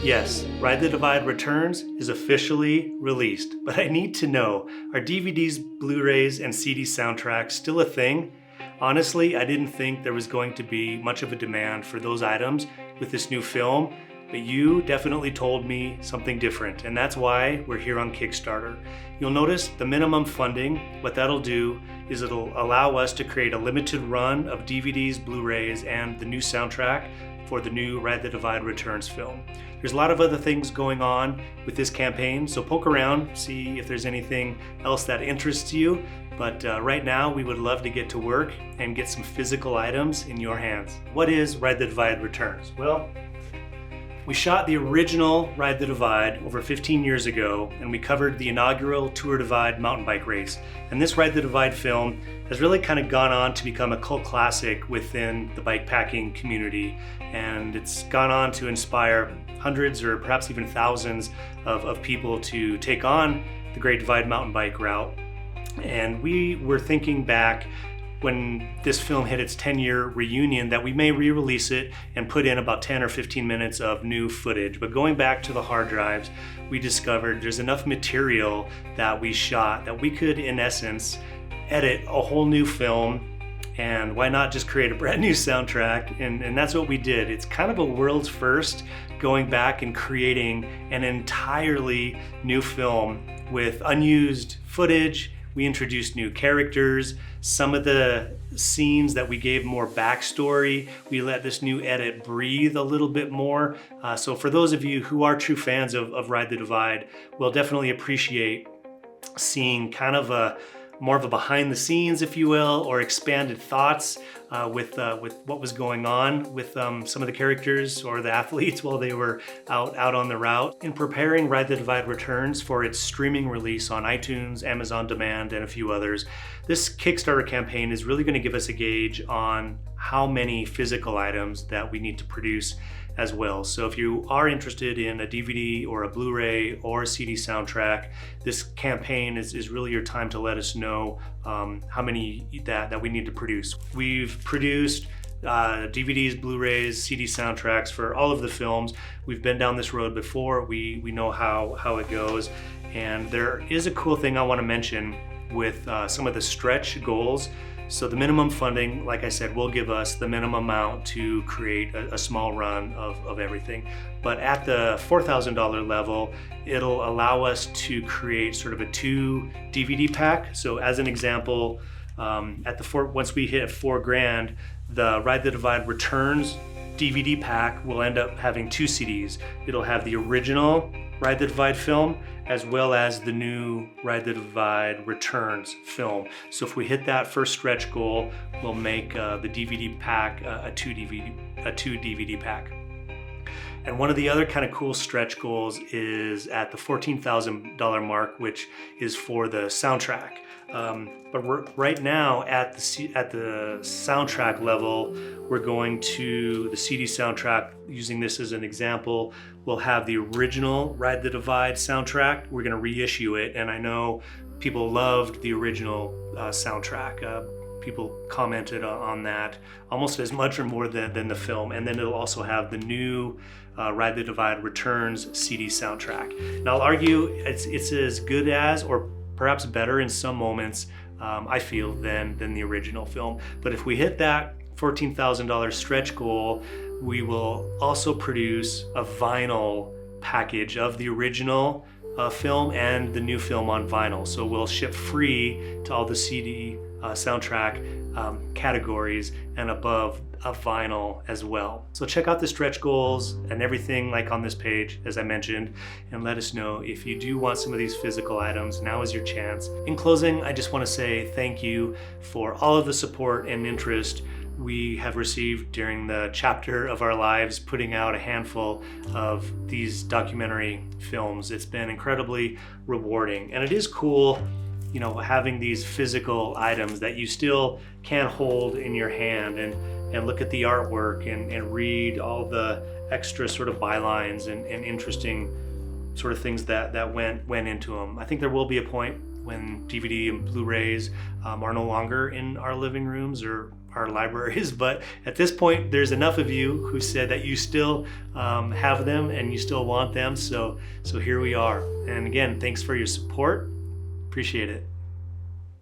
Yes, Ride the Divide Returns is officially released, but I need to know, are DVDs, Blu-rays, and CD soundtracks still a thing? Honestly, I didn't think there was going to be much of a demand for those items with this new film, but you definitely told me something different, and that's why we're here on Kickstarter. You'll notice the minimum funding. What that'll do is it'll allow us to create a limited run of DVDs, Blu-rays, and the new soundtrack for the new Ride the Divide Returns film. There's a lot of other things going on with this campaign, so poke around, see if there's anything else that interests you. But right now, we would love to get to work and get some physical items in your hands. What is Ride the Divide Returns? Well, we shot the original Ride the Divide over 15 years ago, and we covered the inaugural Tour Divide mountain bike race. And this Ride the Divide film has really kind of gone on to become a cult classic within the bikepacking community. And it's gone on to inspire hundreds or perhaps even thousands of people to take on the Great Divide mountain bike route. And we were thinking back when this film hit its 10-year reunion that we may re-release it and put in about 10 or 15 minutes of new footage. But going back to the hard drives, we discovered there's enough material that we shot that we could, in essence, edit a whole new film. And why not just create a brand new soundtrack? And that's what we did. It's kind of a world's first, going back and creating an entirely new film with unused footage. We introduced new characters. Some of the scenes that we gave more backstory, we let this new edit breathe a little bit more. So for those of you who are true fans of Ride the Divide, we'll definitely appreciate seeing kind of more of a behind the scenes, if you will, or expanded thoughts with what was going on with some of the characters or the athletes while they were out on the route. In preparing Ride the Divide Returns for its streaming release on iTunes, Amazon Demand, and a few others, this Kickstarter campaign is really going to give us a gauge on how many physical items that we need to produce as well. So if you are interested in a DVD or a Blu-ray or a CD soundtrack, this campaign is really your time to let us know how many that we need to produce. We've produced DVDs, Blu-rays, CD soundtracks for all of the films. We've been down this road before. We know how it goes. And there is a cool thing I want to mention with some of the stretch goals. So the minimum funding, like I said, will give us the minimum amount to create a small run of everything. But at the $4,000 level, it'll allow us to create sort of a 2 DVD pack. So as an example, once we hit $4,000, the Ride the Divide Returns DVD pack will end up having 2 CDs. It'll have the original Ride the Divide film, as well as the new Ride the Divide Returns film. So if we hit that first stretch goal, we'll make the DVD pack a 2 DVD pack. And one of the other kind of cool stretch goals is at the $14,000 mark, which is for the soundtrack. But right now at the soundtrack level, we're going to the CD soundtrack, using this as an example. We'll have the original Ride the Divide soundtrack. We're going to reissue it, and I know people loved the original soundtrack. People commented on that almost as much or more than the film. And then it'll also have the new Ride the Divide Returns CD soundtrack. Now I'll argue it's as good as, or perhaps better in some moments, I feel, than the original film. But if we hit that $14,000 stretch goal, we will also produce a vinyl package of the original film and the new film on vinyl. So we'll ship free to all the CD soundtrack categories and above a vinyl as well. So check out the stretch goals and everything like on this page, as I mentioned, and let us know if you do want some of these physical items. Now is your chance. In closing, I just want to say thank you for all of the support and interest we have received during the chapter of our lives putting out a handful of these documentary films. It's been incredibly rewarding, and it is cool, you know, having these physical items that you still can hold in your hand and look at the artwork and read all the extra sort of bylines and interesting sort of things that went into them. I think there will be a point when DVD and Blu-rays are no longer in our living rooms or our libraries, but at this point there's enough of you who said that you still have them and you still want them, so here we are. And again, thanks for your support. Appreciate it.